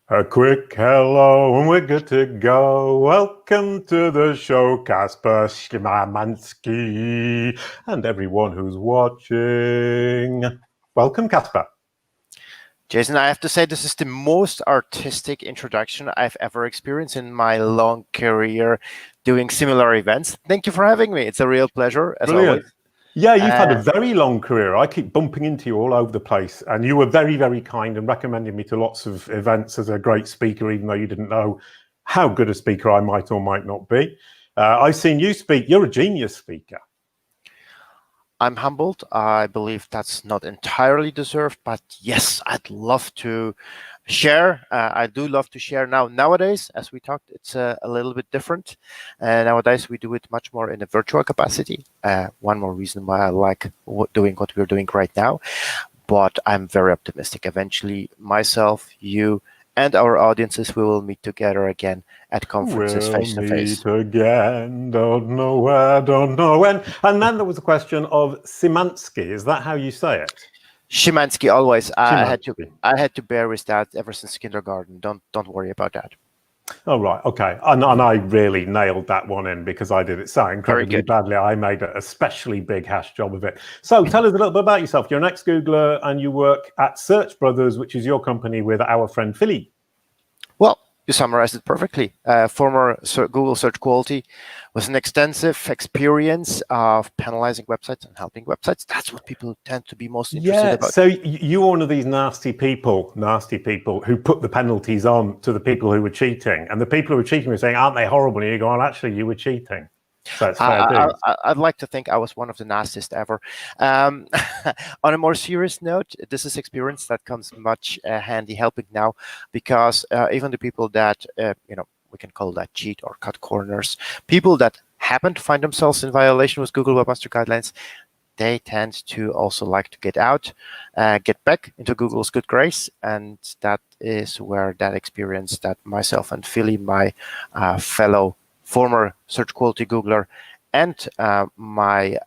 A quick hello and we're good to go. Welcome to the show, Kaspar Szymanski, and everyone who's watching. Welcome, Kasper. Jason, I have to say this is the most artistic introduction I've ever experienced in my long career doing similar events. Thank you for having me. It's a real pleasure, as always. Yeah, you've had a very long career. I keep bumping into you all over the place, and you were very, very kind and recommended me to lots of events as a great speaker, even though you didn't know how good a speaker I might or might not be. I've seen you speak. You're a genius speaker. I'm humbled. I believe that's not entirely deserved, but yes, I'd love to share. I do love to share now. Nowadays, as we talked, it's a little bit different. Nowadays, we do it much more in a virtual capacity. One more reason why I like doing what we're doing right now. But I'm very optimistic. Eventually, myself, you, and our audiences, we will meet together again at conferences face to face. We'll meet again, don't know where, don't know when. And then there was a question of Szymanski. Is that how you say it? Szymanski, always. I had to bear with that ever since kindergarten. Don't worry about that. Oh, right. Okay. And I really nailed that one in because I did it so incredibly badly. I made an especially big hash job of it. So tell us a little bit about yourself. You're an ex-Googler and you work at Search Brothers, which is your company with our friend Philly. Well, you summarized it perfectly. Former Google search quality with an extensive experience of penalizing websites and helping websites. That's what people tend to be most interested about. So you're one of these nasty people who put the penalties on to the people who were cheating. And the people who were cheating were saying, aren't they horrible? And you go, well, actually, you were cheating. So it's fair I'd like to think I was one of the nastiest ever. On a more serious note, this is experience that comes much handy helping now, because even the people that, we can call that cheat or cut corners, people that happen to find themselves in violation with Google Webmaster Guidelines, they tend to also like to get out, get back into Google's good grace. And that is where that experience that myself and Philly, my fellow former search quality Googler, and my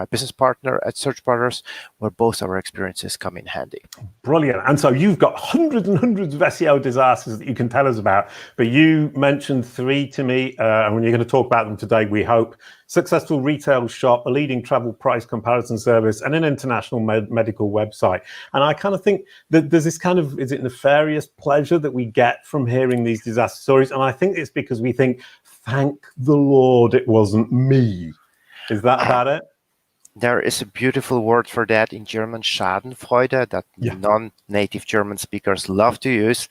business partner at Search Brothers, where both our experiences come in handy. Brilliant. And so you've got hundreds and hundreds of SEO disasters that you can tell us about, but you mentioned 3 to me, and when you're going to talk about them today, we hope. Successful retail shop, a leading travel price comparison service, and an international medical website. And I kind of think that there's this kind of, is it nefarious pleasure that we get from hearing these disaster stories? And I think it's because we think, thank the Lord it wasn't me. Is that about it? There is a beautiful word for that in German, Schadenfreude, that non-native German speakers love to use.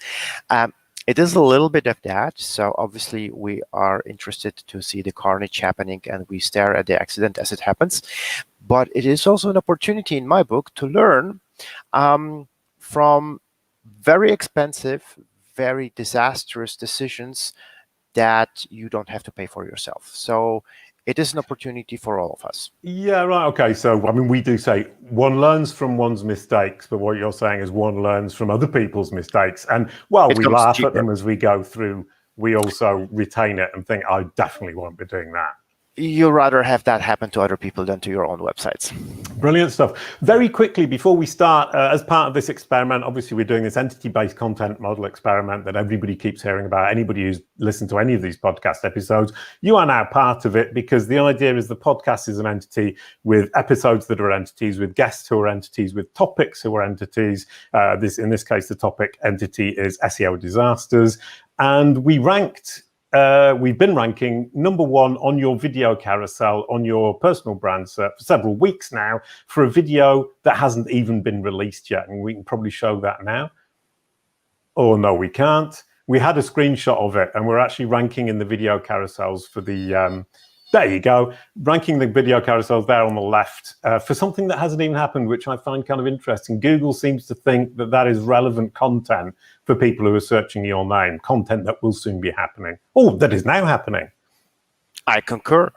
It is a little bit of that. So obviously we are interested to see the carnage happening and we stare at the accident as it happens. But it is also an opportunity in my book to learn from very expensive, very disastrous decisions that you don't have to pay for yourself. So it is an opportunity for all of us. Yeah, right. Okay. So, I mean, we do say one learns from one's mistakes, but what you're saying is one learns from other people's mistakes. And while we laugh at them as we go through, we also retain it and think, I definitely won't be doing that. You'd rather have that happen to other people than to your own websites. Brilliant stuff. Very quickly, before we start, as part of this experiment, obviously we're doing this entity-based content model experiment that everybody keeps hearing about. Anybody who's listened to any of these podcast episodes, you are now part of it, because the idea is the podcast is an entity with episodes that are entities, with guests who are entities, with topics who are entities. In this case, the topic entity is SEO disasters. And we've been ranking #1 on your video carousel on your personal brand for several weeks now for a video that hasn't even been released yet. And we can probably show that now. Oh, no, we can't. We had a screenshot of it and we're actually ranking in the video carousels for the, there you go, ranking the video carousels there on the left for something that hasn't even happened, which I find kind of interesting. Google seems to think that that is relevant content for people who are searching your name, content that will soon be happening. Oh, that is now happening. I concur.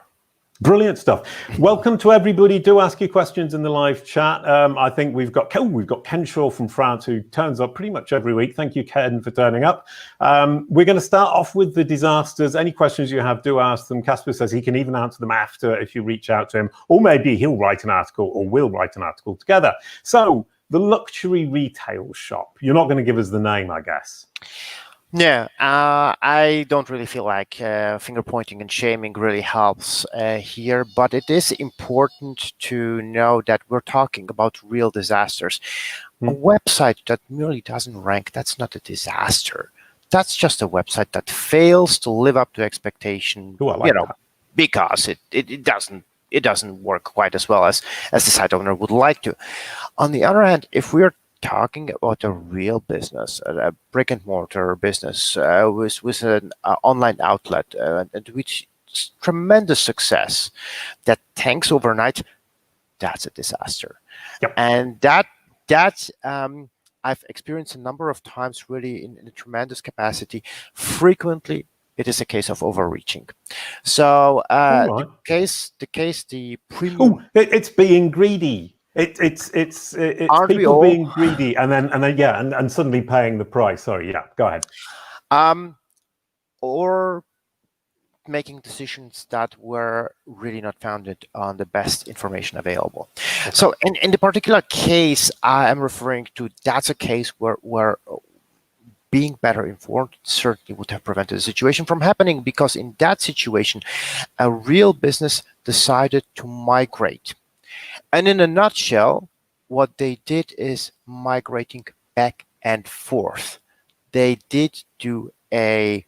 Brilliant stuff. Welcome to everybody. Do ask your questions in the live chat. I think we've got Ken Shaw from France, who turns up pretty much every week. Thank you, Ken, for turning up. We're going to start off with the disasters. Any questions you have, do ask them. Kasper says he can even answer them after if you reach out to him, or maybe he'll write an article, or we'll write an article together. So the luxury retail shop. You're not going to give us the name, I guess. Yeah, I don't really feel like finger pointing and shaming really helps here, but it is important to know that we're talking about real disasters. A website that merely doesn't rank, that's not a disaster. That's just a website that fails to live up to expectation, Oh, I like that. because it doesn't work quite as well as the site owner would like to. On the other hand, if we're talking about a real business, a brick and mortar business with an online outlet and which tremendous success that tanks overnight, that's a disaster. Yep. And that I've experienced a number of times, really in a tremendous capacity. Frequently, it is a case of overreaching. So Right. the premium. Oh, it's being greedy. It's Aren't we people all? being greedy and then yeah, and suddenly paying the price. Sorry, yeah, go ahead. Or making decisions that were really not founded on the best information available. Okay. So in the particular case I am referring to, that's a case where being better informed certainly would have prevented the situation from happening, because in that situation, a real business decided to migrate. And in a nutshell, what they did is migrating back and forth. They did do a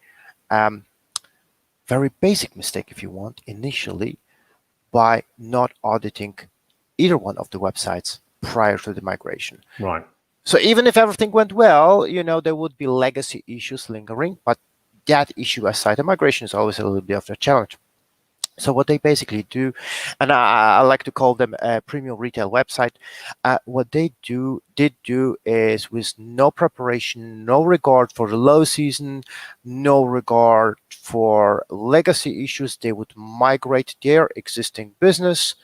very basic mistake, if you want, initially, by not auditing either one of the websites prior to the migration. Right. So even if everything went well, there would be legacy issues lingering, but that issue aside, the migration is always a little bit of a challenge. So what they basically do, and I like to call them a premium retail website, what they did do is, with no preparation, no regard for the low season, no regard for legacy issues, they would migrate their existing business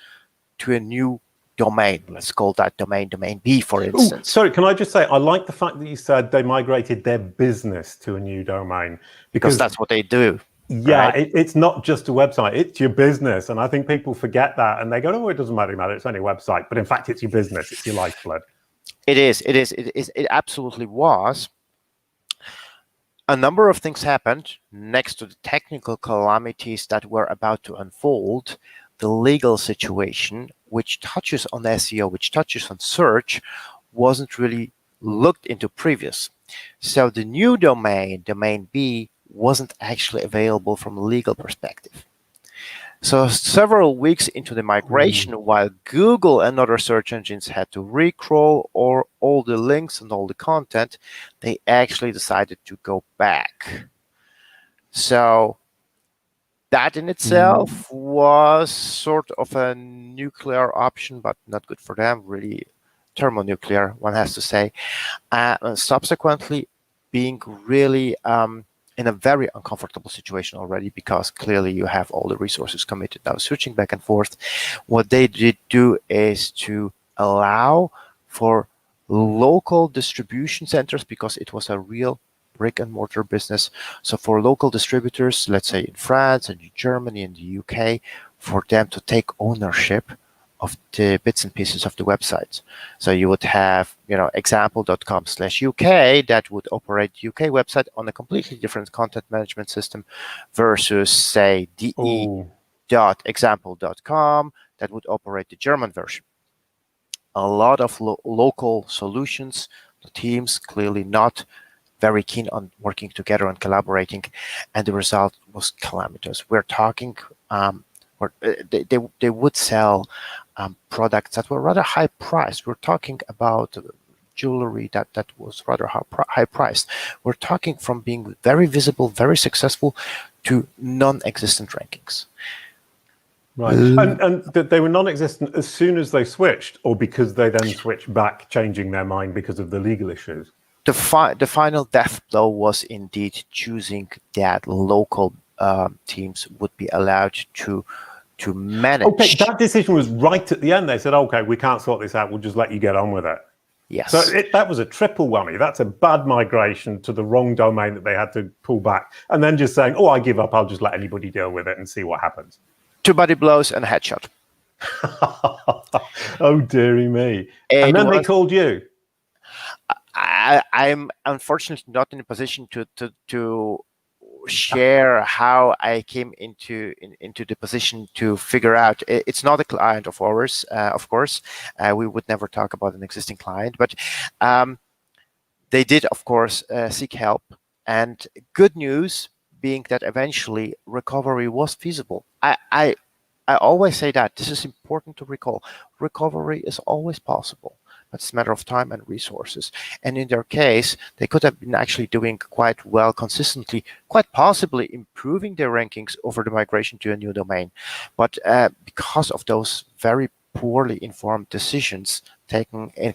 to a new domain. Let's call that domain B, for instance. Ooh, sorry, can I just say, I like the fact that you said they migrated their business to a new domain, because that's what they do. Yeah, right? It's not just a website, it's your business. And I think people forget that and they go, oh, it doesn't matter, it's only a website. But in fact, it's your business, it's your lifeblood. It absolutely was. A number of things happened next to the technical calamities that were about to unfold. The legal situation, which touches on SEO, which touches on search, wasn't really looked into previous. So the new domain B, wasn't actually available from a legal perspective. So several weeks into the migration, while Google and other search engines had to recrawl all the links and all the content, they actually decided to go back. So that in itself was sort of a nuclear option, but not good for them, really thermonuclear, one has to say. And subsequently, being really in a very uncomfortable situation already, because clearly you have all the resources committed now switching back and forth. What they did do is to allow for local distribution centers, because it was a real brick and mortar business. So for local distributors, let's say in France and in Germany and the UK, for them to take ownership of the bits and pieces of the websites. So you would have, example.com/UK that would operate the UK website on a completely different content management system versus, say, de.example.com that would operate the German version. A lot of local solutions, the teams clearly not very keen on working together and collaborating, and the result was calamitous. We're talking, they would sell products that were rather high priced. We're talking about jewelry that was rather high priced. We're talking from being very visible, very successful, to non-existent rankings. Right, and they were non-existent as soon as they switched, or because they then switched back, changing their mind because of the legal issues? The final death blow was indeed choosing that local teams would be allowed to manage. Okay, that decision was right at the end. They said, okay, we can't sort this out, we'll just let you get on with it. Yes. So that was a triple whammy. That's a bad migration to the wrong domain that they had to pull back, and then just saying, oh, I give up, I'll just let anybody deal with it and see what happens. 2 body blows and a headshot. Oh, dearie me. And then they called you. I'm unfortunately not in a position to share how I came into the position to figure out. It's not a client of ours, of course. We would never talk about an existing client, but they did, of course, seek help. And good news being that eventually recovery was feasible. I always say that this is important to recall. Recovery is always possible. It's a matter of time and resources. And in their case, they could have been actually doing quite well consistently, quite possibly improving their rankings over the migration to a new domain. But because of those very poorly informed decisions taken in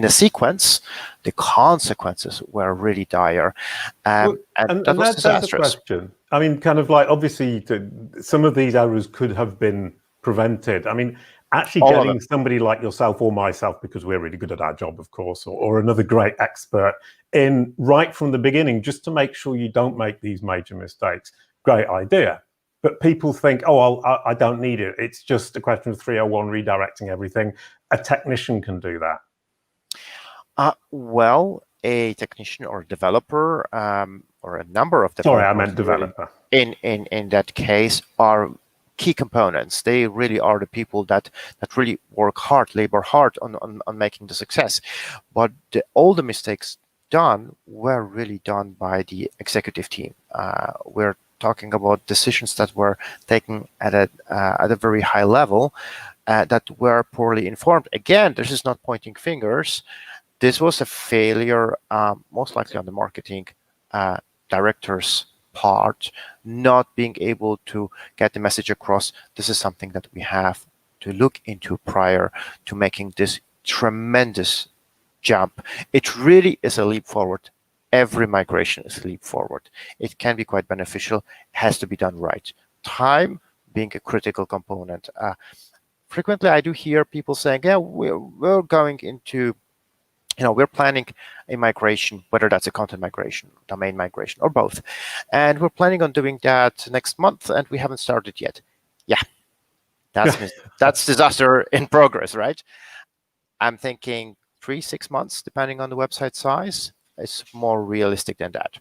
a sequence, the consequences were really dire. And that was disastrous. That's a question. I mean, kind of like, obviously, some of these errors could have been prevented. I mean, actually getting somebody like yourself or myself, because we're really good at our job, of course, or another great expert in right from the beginning, just to make sure you don't make these major mistakes. Great idea. But people think, oh, I don't need it. It's just a question of 301 redirecting everything. A technician can do that. Well, a technician or developer or a number of developers. Sorry, I meant developer. In that case are key components. They really are the people that really work hard, labor hard on making the success. But all the mistakes done were really done by the executive team. We're talking about decisions that were taken at a very high level that were poorly informed. Again, this is not pointing fingers. This was a failure, most likely on the marketing director's part, not being able to get the message across. This is something that we have to look into prior to making this tremendous jump. It really is a leap forward. Every migration is a leap forward. It can be quite beneficial. It has to be done right. Time being a critical component. Frequently, I do hear people saying, yeah, we're going into, we're planning a migration, whether that's a content migration, domain migration, or both. And we're planning on doing that next month, and we haven't started yet. Yeah, that's disaster in progress, right? I'm thinking 3-6 months, depending on the website size. It's more realistic than that.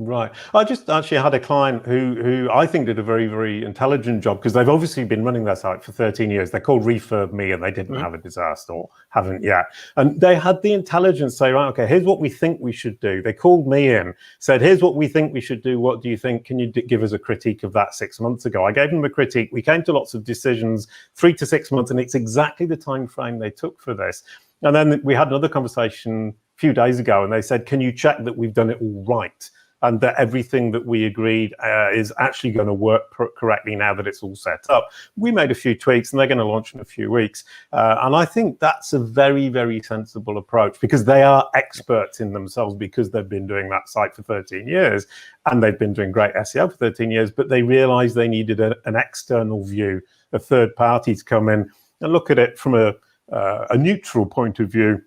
Right. I just actually had a client who I think did a very, very intelligent job, because they've obviously been running their site for 13 years. They're called Refurb Me, and they didn't have a disaster, or haven't yet. And they had the intelligence say, right, okay, here's what we think we should do. They called me in, said, here's what we think we should do. What do you think? Can you give us a critique of that 6 months ago? I gave them a critique. We came to lots of decisions, 3 to 6 months, and it's exactly the time frame they took for this. And then we had another conversation a few days ago, and they said, can you check that we've done it all right? And that everything that we agreed is actually going to work correctly now that it's all set up. We made a few tweaks, and they're going to launch in a few weeks. And I think that's a very, very sensible approach, because they are experts in themselves, because they've been doing that site for 13 years, and they've been doing great SEO for 13 years, but they realized they needed an external view, a third party to come in and look at it from a neutral point of view,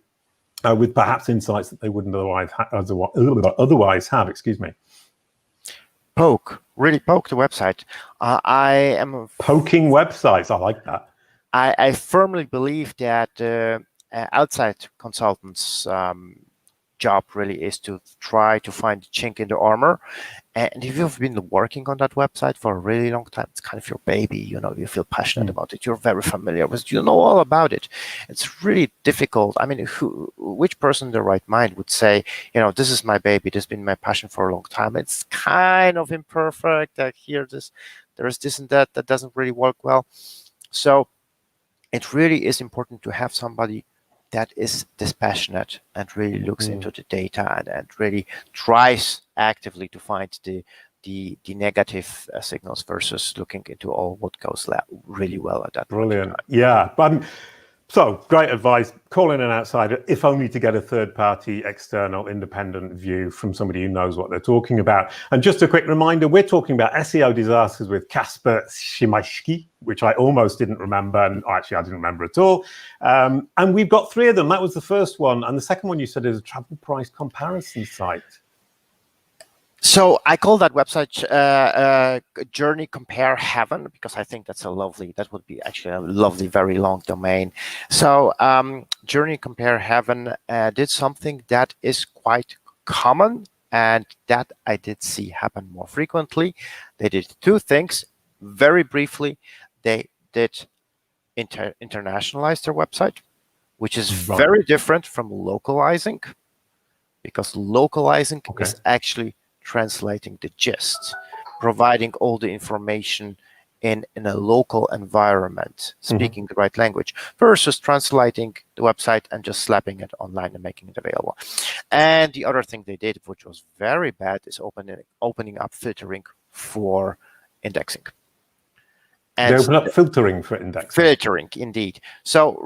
with perhaps insights that they wouldn't otherwise have. Excuse me. Really poke the website. I am poking websites. I like that. I firmly believe that outside consultants' job really is to try to find a chink in the armor. And if you've been working on that website for a really long time, it's kind of your baby, you feel passionate about it, you're very familiar with it, you know all about it. It's really difficult. I mean, which person in their right mind would say, this is my baby, this has been my passion for a long time. It's kind of imperfect. I hear this, there's this and that doesn't really work well. So it really is important to have somebody that is dispassionate and really looks into the data and really tries actively to find the negative signals versus looking into all what goes really well at that. Brilliant. Yeah. So great advice. Call in an outsider, if only to get a third-party, external, independent view from somebody who knows what they're talking about. And just a quick reminder, we're talking about SEO disasters with Kaspar Szymanski, which I almost didn't remember, and actually I didn't remember at all. And we've got 3 of them. That was the first one. And the second one you said is a travel price comparison site. So I call that website Journey Compare Heaven, because I think that would be actually a lovely, very long domain. So Journey Compare Heaven did something that is quite common and that I did see happen more frequently. They did two things very briefly. They did internationalize their website, which is very different from localizing, because localizing is actually translating the gist, providing all the information in a local environment, speaking the right language, versus translating the website and just slapping it online and making it available. And the other thing they did, which was very bad, is opening up filtering for indexing. And they open up filtering for indexing. Filtering, indeed. So,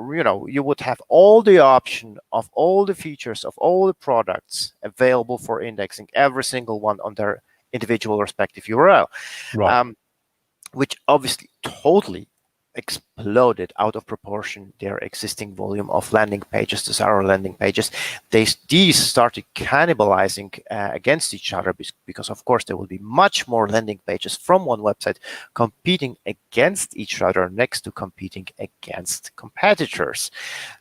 you would have all the option of all the features of all the products available for indexing, every single one on their individual respective URL, which obviously totally exploded out of proportion their existing volume of landing pages, desirable landing pages. These started cannibalizing against each other, because of course there will be much more landing pages from one website competing against each other next to competing against competitors.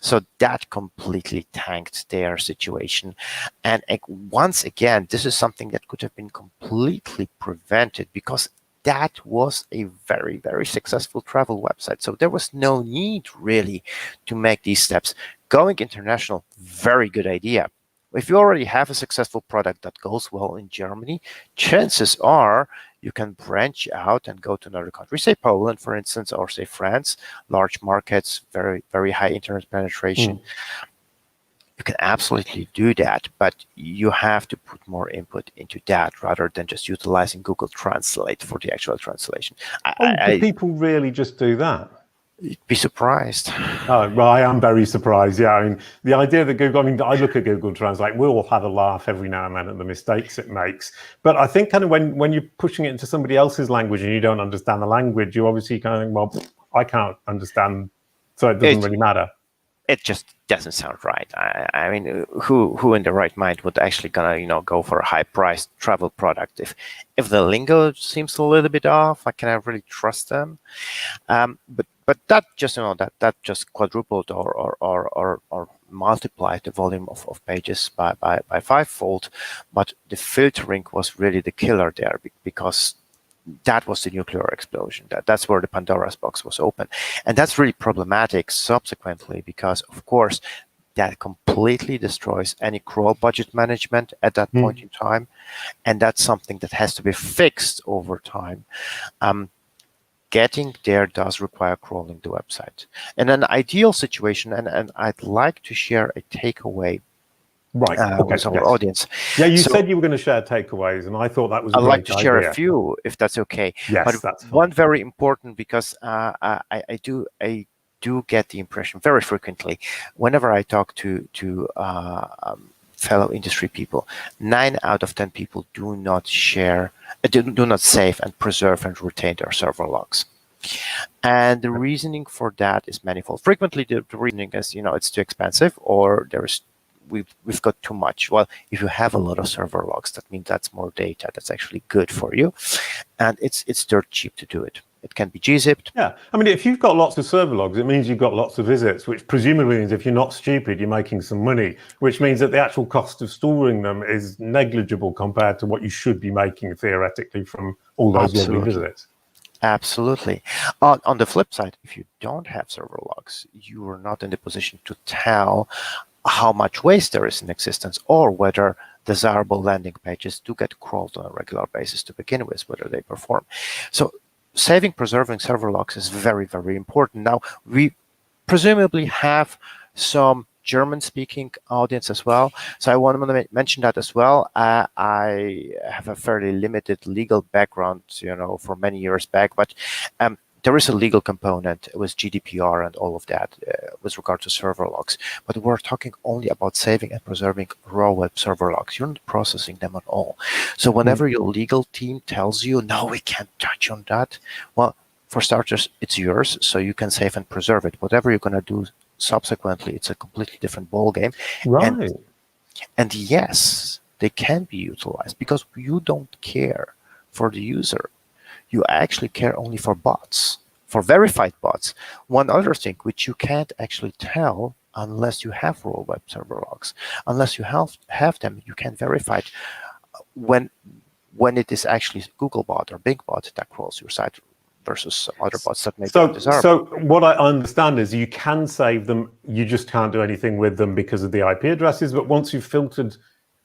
So that completely tanked their situation. And once again, this is something that could have been completely prevented, because that was a very, very successful travel website. So there was no need really to make these steps. Going international, very good idea. If you already have a successful product that goes well in Germany, chances are you can branch out and go to another country, say Poland, for instance, or say France, large markets, very, very high internet penetration. You can absolutely do that, but you have to put more input into that rather than just utilizing Google Translate for the actual translation. Do people really just do that? You'd be surprised. Oh, well, I am very surprised. Yeah, I mean, the idea that Google, I look at Google Translate, we all have a laugh every now and then at the mistakes it makes. But I think kind of when you're pushing it into somebody else's language and you don't understand the language, you obviously kind of think, well, I can't understand, so it doesn't really matter. It just doesn't sound right. I mean, who in the right mind would actually gonna go for a high-priced travel product if the lingo seems a little bit off? Can I really trust them? But that just that just quadrupled or multiplied the volume of pages by fivefold. But the filtering was really the killer there, because that was the nuclear explosion. That's where the Pandora's box was open. And that's really problematic subsequently, because, of course, that completely destroys any crawl budget management at that point in time. And that's something that has to be fixed over time. Getting there does require crawling the website. In an ideal situation, and I'd like to share a takeaway with our audience. Yeah, you said you were going to share takeaways, and I thought that was a I'd like to share idea. a few, if that's okay. Yes, but that's fine. One very important, because I do get the impression very frequently whenever I talk to fellow industry people, 9 out of 10 people do not save and preserve and retain their server logs. And the reasoning for that is manifold. Frequently, the reasoning is, it's too expensive, or we've got too much. Well, if you have a lot of server logs, that means that's more data that's actually good for you, and it's dirt cheap to do it. It can be gzipped. Yeah, I mean, if you've got lots of server logs, it means you've got lots of visits, which presumably means if you're not stupid, you're making some money, which means that the actual cost of storing them is negligible compared to what you should be making theoretically from all those lovely visits. Absolutely. On the flip side, if you don't have server logs, you are not in the position to tell how much waste there is in existence, or whether desirable landing pages do get crawled on a regular basis to begin with, whether they perform. So saving, preserving server logs is very, very important. Now, we presumably have some German-speaking audience as well, so I want to mention that as well. I have a fairly limited legal background, for many years back, but there is a legal component with GDPR and all of that with regard to server logs, but we're talking only about saving and preserving raw web server logs. You're not processing them at all. So whenever your legal team tells you, no, we can't touch on that, well, for starters, it's yours, so you can save and preserve it. Whatever you're going to do subsequently, it's a completely different ballgame. Right. And yes, they can be utilized because you don't care for the user. You actually care only for bots, for verified bots. One other thing which you can't actually tell unless you have raw web server logs, unless you have them, you can verify it when it is actually Googlebot or BigBot that crawls your site versus other bots that may be undesirable. So what I understand is you can save them, you just can't do anything with them because of the IP addresses, but once you've filtered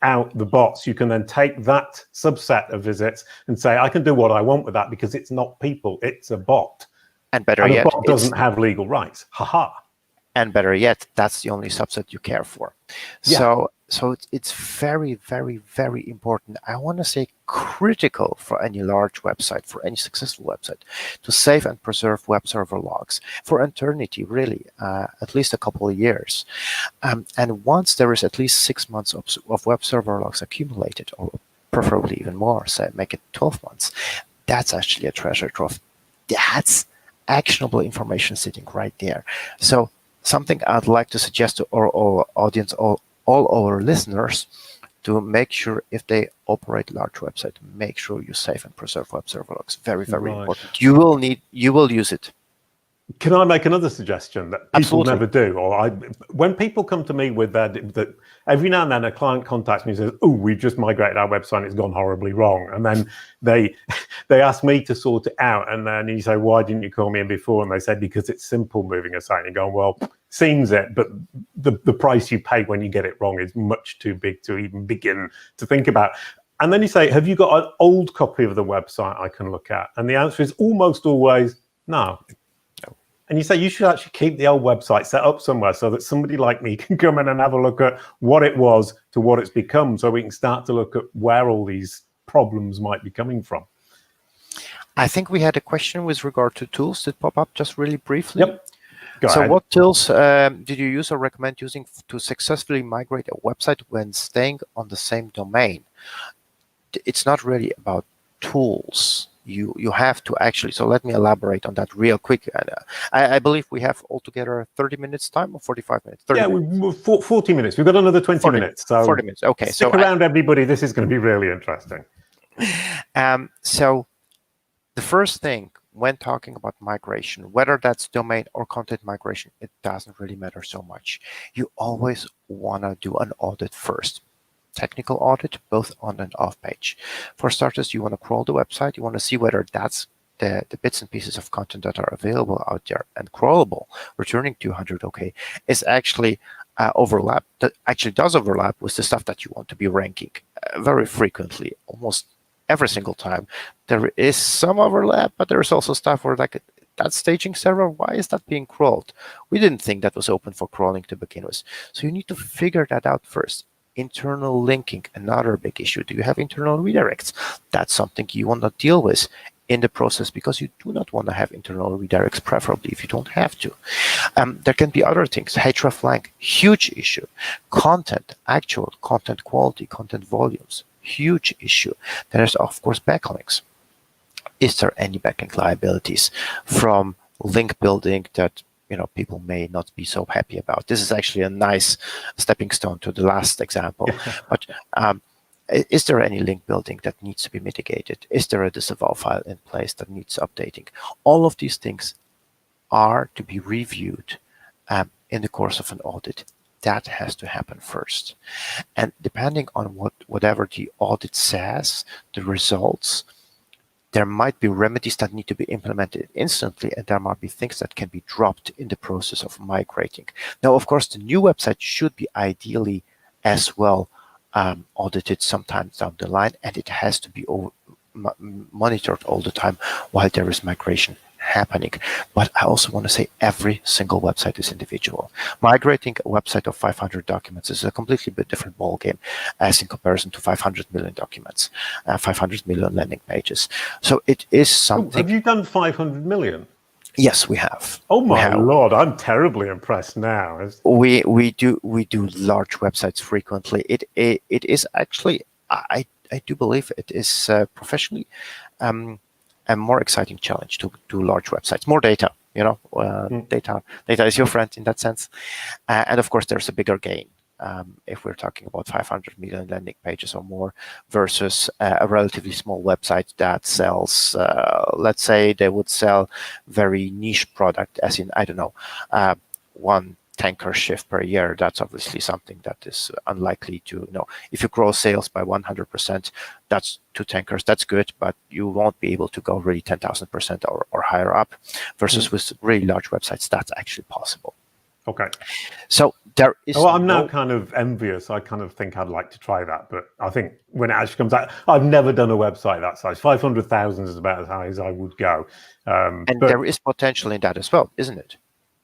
out the bots, you can then take that subset of visits and say, I can do what I want with that because it's not people, it's a bot. And better yet, a bot doesn't have legal rights. Ha-ha. And better yet, that's the only subset you care for. Yeah. So it's very, very, very important. I want to say critical for any large website, for any successful website, to save and preserve web server logs for eternity, really, at least a couple of years. And once there is at least 6 months of web server logs accumulated, or preferably even more, say make it 12 months, that's actually a treasure trove. That's actionable information sitting right there. So something I'd like to suggest to our audience, all our listeners, to make sure if they operate large website, make sure you save and preserve web server logs. Very, very important. You will use it. Can I make another suggestion that people Absolutely. never do? Or when people come to me with that, every now and then a client contacts me and says, "Oh, we've just migrated our website and it's gone horribly wrong," and then they ask me to sort it out, and then you say, "Why didn't you call me in before?" And they said, "Because it's simple moving a site." And you go, "Well, seems it, but the price you pay when you get it wrong is much too big to even begin to think about." And then you say, "Have you got an old copy of the website I can look at?" And the answer is almost always no. And you say you should actually keep the old website set up somewhere so that somebody like me can come in and have a look at what it was to what it's become, so we can start to look at where all these problems might be coming from. I think we had a question with regard to tools that pop up just really briefly. Yep. Go ahead. What tools did you use or recommend using to successfully migrate a website when staying on the same domain? It's not really about tools. You have to actually, so let me elaborate on that real quick. I believe we have altogether 30 minutes time or 45 minutes? 30 minutes. 40 minutes. We've got another 20 minutes. So 40 minutes, okay. Stick around, everybody. This is going to be really interesting. So the first thing when talking about migration, whether that's domain or content migration, it doesn't really matter so much. You always want to do an audit first. Technical audit, both on and off page. For starters, you want to crawl the website. You want to see whether that's the bits and pieces of content that are available out there and crawlable, returning 200 OK, is actually overlap, that actually does overlap with the stuff that you want to be ranking. Very frequently, almost every single time, there is some overlap, but there's also stuff where like that staging server, why is that being crawled? We didn't think that was open for crawling to begin with. So you need to figure that out first. Internal linking, another big issue. Do you have internal redirects? That's something you want to deal with in the process, because you do not want to have internal redirects, preferably if you don't have to. There can be other things. hreflang, huge issue. Content, actual content quality, content volumes, huge issue. There's, of course, backlinks. Is there any backlink liabilities from link building that people may not be so happy about? This is actually a nice stepping stone to the last example. But is there any link building that needs to be mitigated? Is there a disavow file in place that needs updating? All of these things are to be reviewed in the course of an audit. That has to happen first. And depending on whatever the audit says, the results, there might be remedies that need to be implemented instantly, and there might be things that can be dropped in the process of migrating. Now, of course, the new website should be ideally as well audited sometime down the line, and it has to be monitored all the time while there is migration happening. But I also want to say every single website is individual. Migrating a website of 500 documents is a completely different ballgame as in comparison to 500 million documents, 500 million landing pages. So it is something. Have you done 500 million? Yes, we have. Oh my Lord, I'm terribly impressed now. We do large websites frequently. It is actually, I do believe it is professionally a more exciting challenge to do large websites. More data, data is your friend in that sense. And of course, there's a bigger gain if we're talking about 500 million landing pages or more, versus a relatively small website that sells, let's say they would sell very niche product, as in, I don't know, one tanker shift per year. That's obviously something that is unlikely to, if you grow sales by 100%, that's 2 tankers, that's good, but you won't be able to go really 10,000% or higher up, versus with really large websites, that's actually possible. Okay. So there is. Well, I'm now kind of envious. I kind of think I'd like to try that, but I think when it actually comes out, I've never done a website that size. 500,000 is about as high as I would go. And there is potential in that as well, isn't it?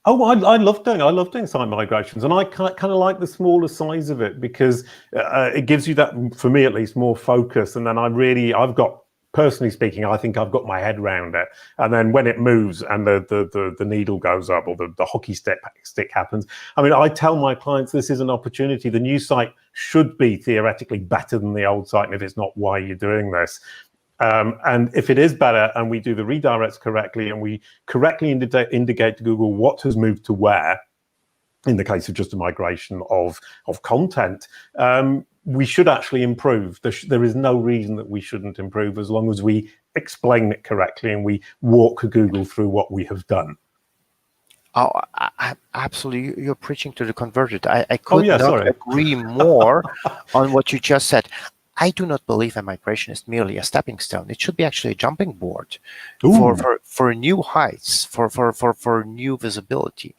Oh, I love doing site migrations, and I kind of like the smaller size of it, because it gives you that, for me at least, more focus. And then I've got, personally speaking, I think I've got my head around it. And then when it moves and the needle goes up, or the hockey stick happens, I mean, I tell my clients this is an opportunity. The new site should be theoretically better than the old site, and if it's not, why are you doing this? And if it is better, and we do the redirects correctly, and we correctly indicate to Google what has moved to where, in the case of just a migration of content, we should actually improve. There is no reason that we shouldn't improve, as long as we explain it correctly and we walk Google through what we have done. Oh, absolutely. You're preaching to the converted. I could not agree more on what you just said. I do not believe a migration is merely a stepping stone. It should be actually a jumping board for new heights, for new visibility.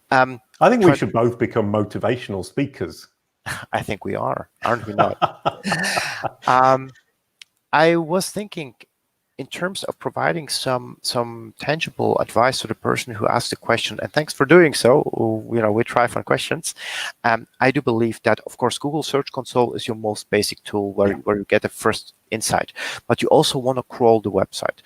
I think we should both become motivational speakers. I think we are, aren't we not? I was thinking, in terms of providing some tangible advice to the person who asked the question, and thanks for doing so. We thrive on questions. I do believe that, of course, Google Search Console is your most basic tool where you get the first insight, but you also want to crawl the website.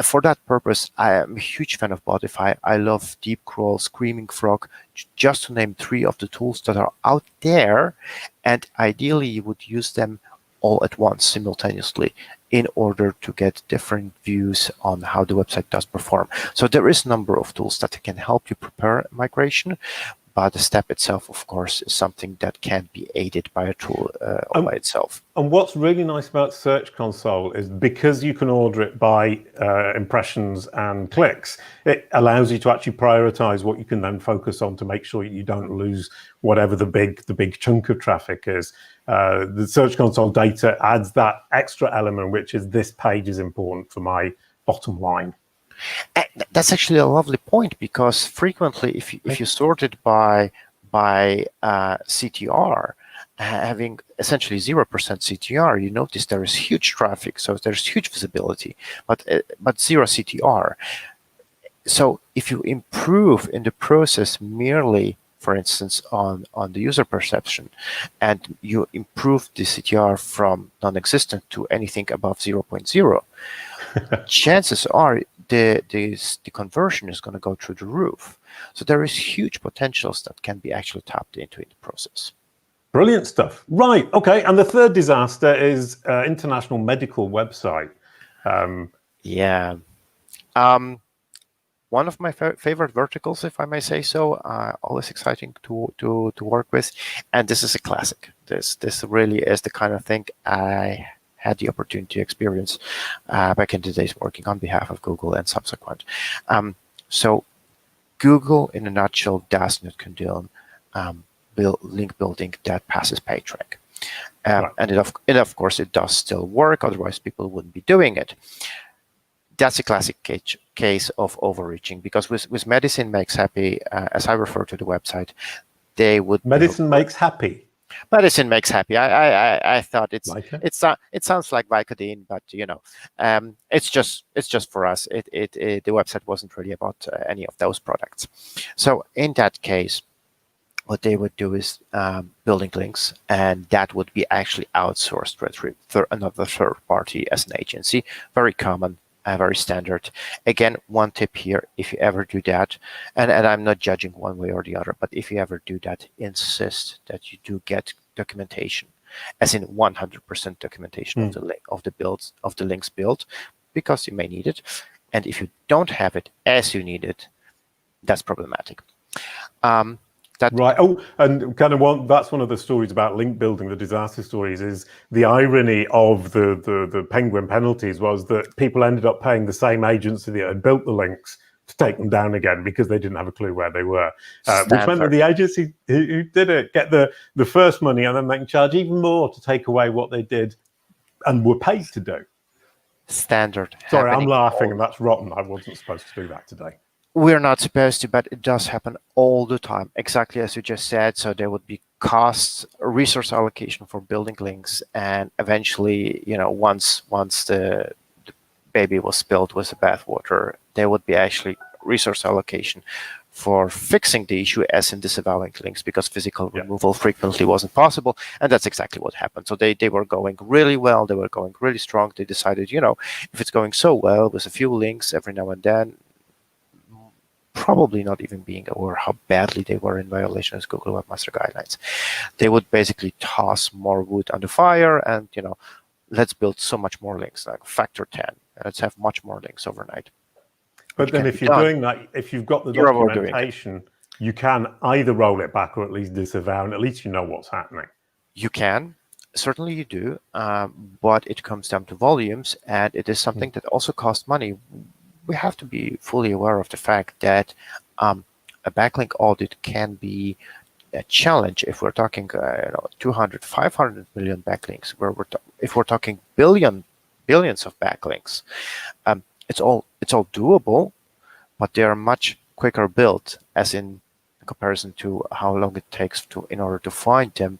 For that purpose, I am a huge fan of Botify. I love DeepCrawl, Screaming Frog, just to name 3 of the tools that are out there, and ideally you would use them all at once, simultaneously, in order to get different views on how the website does perform. So there is a number of tools that can help you prepare migration, but the step itself, of course, is something that can't be aided by a tool all by itself. And what's really nice about Search Console is, because you can order it by impressions and clicks, it allows you to actually prioritize what you can then focus on to make sure you don't lose whatever the big chunk of traffic is. The Search Console data adds that extra element, which is, this page is important for my bottom line. That's actually a lovely point, because frequently, if you sort it by CTR, having essentially 0% CTR, you notice there is huge traffic, so there's huge visibility, but 0 CTR. So if you improve in the process merely, for instance, on the user perception, and you improve the CTR from non-existent to anything above 0.0, chances are the conversion is going to go through the roof. So there is huge potentials that can be actually tapped into in the process. Brilliant stuff. Right. Okay. And the third disaster is international medical website. One of my favorite verticals, if I may say so, always exciting to work with, and this is a classic. This really is the kind of thing I had the opportunity to experience back in the days working on behalf of Google and subsequent. So Google, in a nutshell, does not condone link building that passes PageRank. And of course, it does still work, otherwise people wouldn't be doing it. That's a classic case of overreaching, because with Medicine Makes Happy, as I refer to the website, they would... Medicine Makes Happy? Medicine Makes Happy. I thought it sounds like Vicodin, but it's just for us. The website wasn't really about any of those products. So in that case, what they would do is building links, and that would be actually outsourced with another third party as an agency. Very common. Very standard. Again, one tip here: if you ever do that, and I'm not judging one way or the other, but if you ever do that, insist that you do get documentation, as in 100% documentation of the links built, because you may need it. And if you don't have it as you need it, that's problematic. Right. Oh, and kind of that's one of the stories about link building, the disaster stories, is the irony of the penguin penalties was that people ended up paying the same agency that had built the links to take them down again because they didn't have a clue where they were, which meant that the agency who did it get the first money, and then they can charge even more to take away what they did and were paid to do. Standard. Sorry, I'm laughing, and that's rotten. I wasn't supposed to do that today. We're not supposed to, but it does happen all the time, exactly as you just said. So there would be costs, resource allocation for building links, and eventually, once the baby was spilled with the bathwater, there would be actually resource allocation for fixing the issue, as in disavowing links, because physical removal frequently wasn't possible, and that's exactly what happened. So they were going really well, they were going really strong. They decided, if it's going so well with a few links every now and then, probably not even being aware how badly they were in violation of Google Webmaster Guidelines, they would basically toss more wood on the fire and, let's build so much more links, like factor 10. Let's have much more links overnight. But then if you're doing that, if you've got the documentation, you can either roll it back or at least disavow, and at least you know what's happening. You can. Certainly you do. But it comes down to volumes, and it is something that also costs money. We have to be fully aware of the fact that a backlink audit can be a challenge if we're talking 200, 500 million backlinks, where if we're talking billions of backlinks. It's all doable, but they are much quicker built, as in comparison to how long it takes in order to find them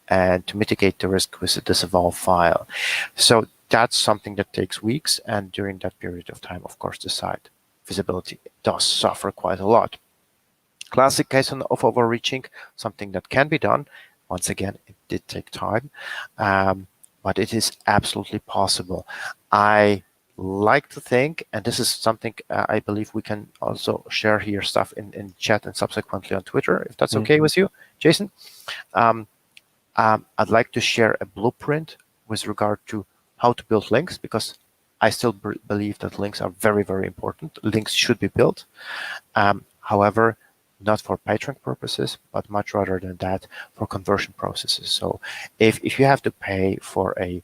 and to mitigate the risk with a disavow file. So that's something that takes weeks, and during that period of time, of course, the site visibility does suffer quite a lot. Classic case of overreaching, something that can be done. Once again, it did take time, but it is absolutely possible. I like to think, and this is something I believe we can also share here stuff in chat and subsequently on Twitter, if that's okay with you, Jason. I'd like to share a blueprint with regard to how to build links, because I still believe that links are very, very important. Links should be built. However, not for PageRank purposes, but much rather than that, for conversion processes. So if you have to pay for a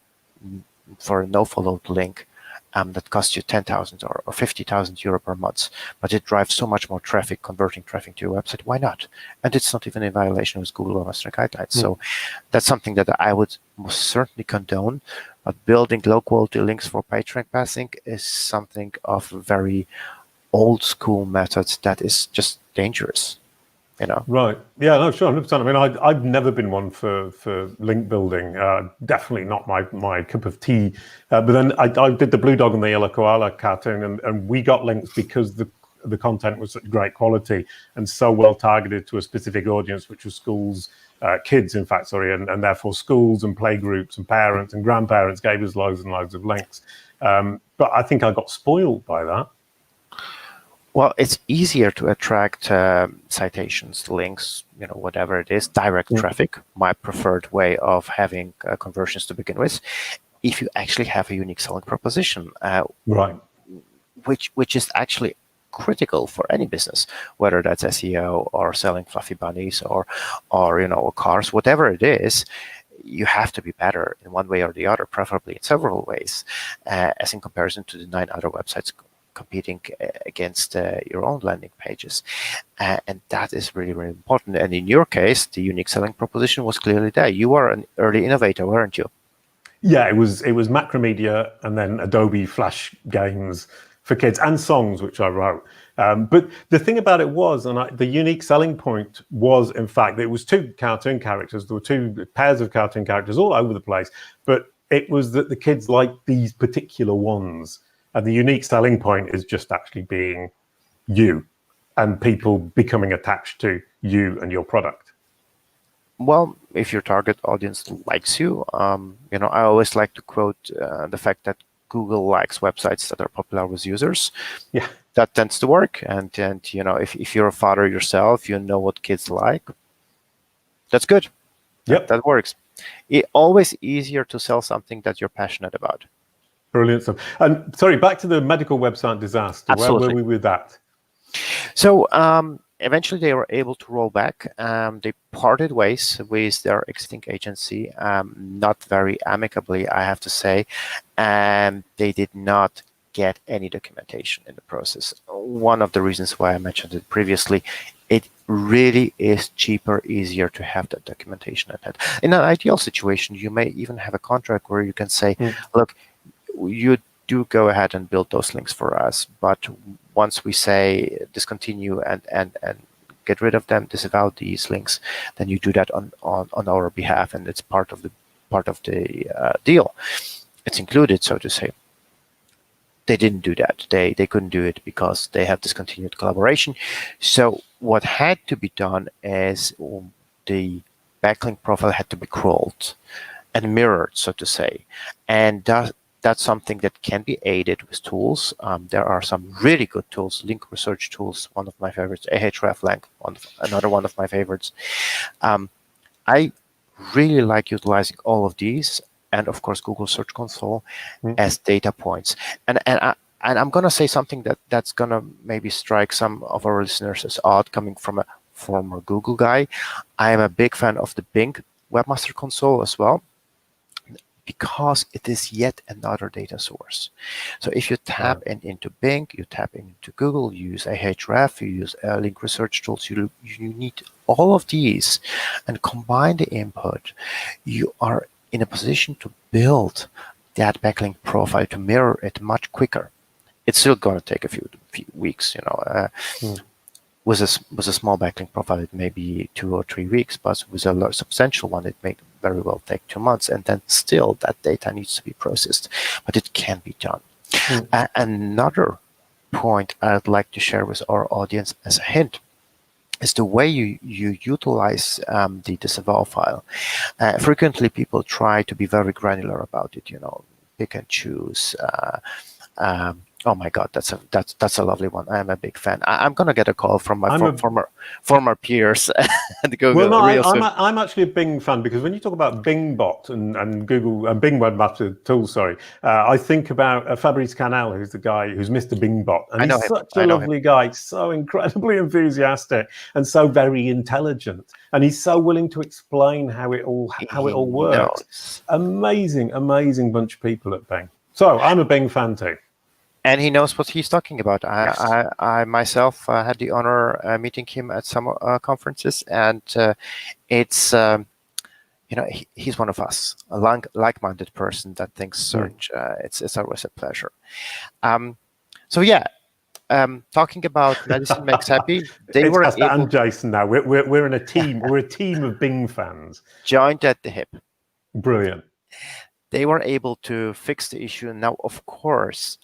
no-followed link that costs you 10,000 or 50,000 euro per month, but it drives so much more traffic, converting traffic to your website, why not? And it's not even in violation with Google Webmaster Guidelines. So that's something that I would most certainly condone. But building low-quality links for PageRank passing is something of very old-school methods that is just dangerous. Right. Yeah, no, sure, 100%. I mean, I've never been one for link building. Definitely not my cup of tea. But then I did the Blue Dog and the Yellow Koala cartoon, and we got links because the content was such great quality and so well targeted to a specific audience, which was schools, kids, in fact, sorry, and therefore schools and playgroups and parents and grandparents gave us loads and loads of links. But I think I got spoiled by that. Well, it's easier to attract citations, links, whatever it is, direct traffic, my preferred way of having conversions to begin with, if you actually have a unique selling proposition, right, which is actually critical for any business, whether that's SEO or selling fluffy bunnies or cars, whatever it is. You have to be better in one way or the other, preferably in several ways, as in comparison to the 9 other websites competing against your own landing pages. And that is really, really important. And in your case, the unique selling proposition was clearly there. You were an early innovator, weren't you? Yeah, it was Macromedia and then Adobe Flash games for kids and songs, which I wrote. But the thing about it was, and the unique selling point was, in fact, it was 2 cartoon characters. There were 2 pairs of cartoon characters all over the place. But it was that the kids liked these particular ones. And the unique selling point is just actually being you and people becoming attached to you and your product. Well, if your target audience likes you, I always like to quote the fact that Google likes websites that are popular with users. Yeah, that tends to work. And if you're a father yourself, you know what kids like. That's good. Yep, that works. It's always easier to sell something that you're passionate about. Brilliant stuff. And sorry, back to the medical website disaster. Absolutely. Where were we with that? So Eventually, they were able to roll back. They parted ways with their existing agency, not very amicably, I have to say, and they did not get any documentation in the process. One of the reasons why I mentioned it previously, it really is cheaper, easier to have that documentation at hand. In an ideal situation, you may even have a contract where you can say, look, you do go ahead and build those links for us, but once we say discontinue and get rid of them, disavow these links, then you do that on our behalf, and it's part of the deal. It's included, so to say. They didn't do that. They couldn't do it because they have discontinued collaboration. So what had to be done is the backlink profile had to be crawled and mirrored, so to say, and that's something that can be aided with tools. There are some really good tools, link research tools, one of my favorites, Ahreflang, another one of my favorites. I really like utilizing all of these, and of course Google Search Console as data points. And I'm going to say something that's going to maybe strike some of our listeners as odd, coming from a former Google guy. I am a big fan of the Bing Webmaster Console as well, because it is yet another data source. So if you tap into Bing, you tap into Google, you use Ahrefs, you use link research tools, you need all of these and combine the input, you are in a position to build that backlink profile to mirror it much quicker. It's still going to take a few weeks, With a small backlink profile, it may be 2 or 3 weeks, but with a substantial one, it may very well take 2 months, and then still that data needs to be processed, but it can be done. Another point I'd like to share with our audience as a hint is the way you utilize the disavow file. Frequently, people try to be very granular about it, pick and choose. Oh my God, that's a lovely one. I am a big fan. I'm gonna get a call from my former peers at Google. Well, no, I'm actually a Bing fan, because when you talk about Bing Bot and Google and Bing Webmaster Tools, sorry, I think about Fabrice Canel, who's the guy who's Mr. Bing Bot, and he's such a lovely guy, so incredibly enthusiastic and so very intelligent, and he's so willing to explain how it all works. Amazing bunch of people at Bing. So I'm a Bing fan too. And he knows what he's talking about. Yes. I myself had the honor meeting him at some conferences, and it's he's one of us, a like-minded person that thinks search. It's always a pleasure. So yeah, talking about Medicine Makes Happy, they were able. And Jason now. We're in a team. We're a team of Bing fans. Joined at the hip. Brilliant. They were able to fix the issue. Now, of course,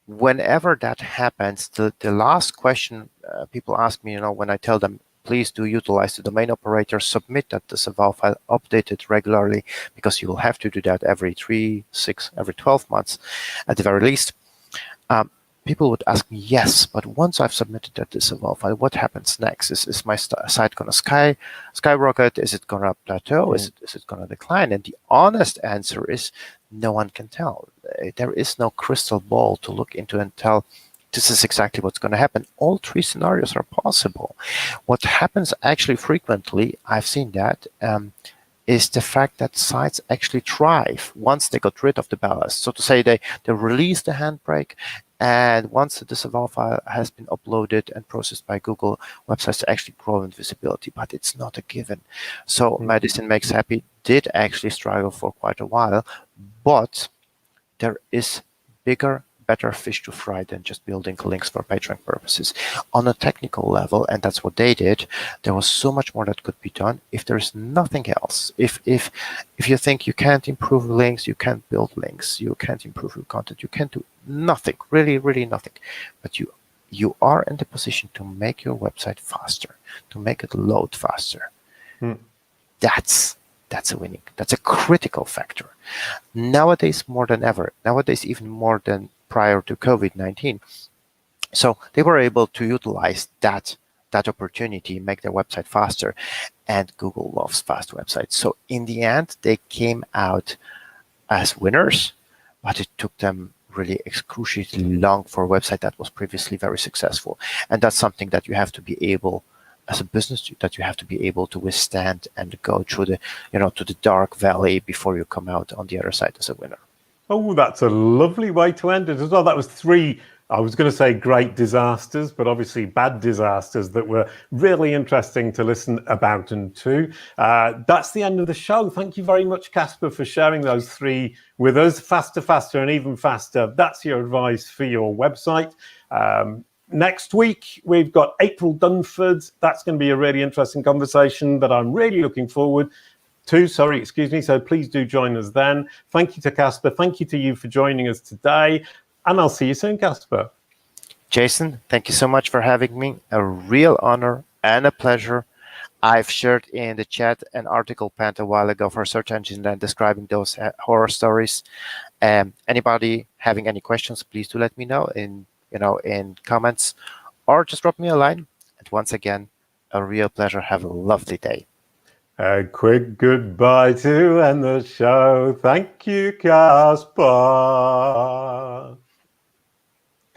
whenever that happens, the last question people ask me, when I tell them, please do utilize the domain operator, submit that disavow file, update it regularly, because you will have to do that every 3, 6, every 12 months at the very least. People would ask me, yes, but once I've submitted that disavow file, what happens next? Is my site going to skyrocket? Is it going to plateau? Is it going to decline? And the honest answer is, no one can tell. There is no crystal ball to look into and tell this is exactly what's going to happen. All 3 scenarios are possible. What happens actually frequently, I've seen that, is the fact that sites actually thrive once they got rid of the ballast. So to say, they release the handbrake, and once the disavow file has been uploaded and processed by Google, websites actually grow in visibility, but it's not a given. So Medicine Makes Happy did actually struggle for quite a while, but there is bigger, better fish to fry than just building links for PageRank purposes. On a technical level, and that's what they did, there was so much more that could be done if there's nothing else. If you think you can't improve links, you can't build links, you can't improve your content, you can't do nothing, really nothing. But you are in the position to make your website faster, to make it load faster. That's a winning. That's a critical factor. Nowadays, more than ever. Nowadays, even more than prior to COVID-19. So they were able to utilize that opportunity, make their website faster, and Google loves fast websites. So in the end, they came out as winners, but it took them really excruciatingly long for a website that was previously very successful. And that's something that you have to be able, as a business, that you have to be able to withstand and go through the, to the dark valley before you come out on the other side as a winner. Oh, that's a lovely way to end it as well. That was 3, I was going to say great disasters, but obviously bad disasters that were really interesting to listen about and to. That's the end of the show. Thank you very much, Kasper, for sharing those 3 with us. Faster, faster, and even faster. That's your advice for your website. Next week, we've got April Dunford. That's going to be a really interesting conversation that I'm really looking forward to. So please do join us then. Thank you to Kasper. Thank you to you for joining us today. And I'll see you soon, Kasper. Jason, thank you so much for having me. A real honor and a pleasure. I've shared in the chat an article penned a while ago for a search engine and describing those horror stories. Anybody having any questions, please do let me know in comments, or just drop me a line. And once again, a real pleasure. Have a lovely day. A quick goodbye to end the show. Thank you, Kasper.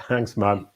Thanks, man.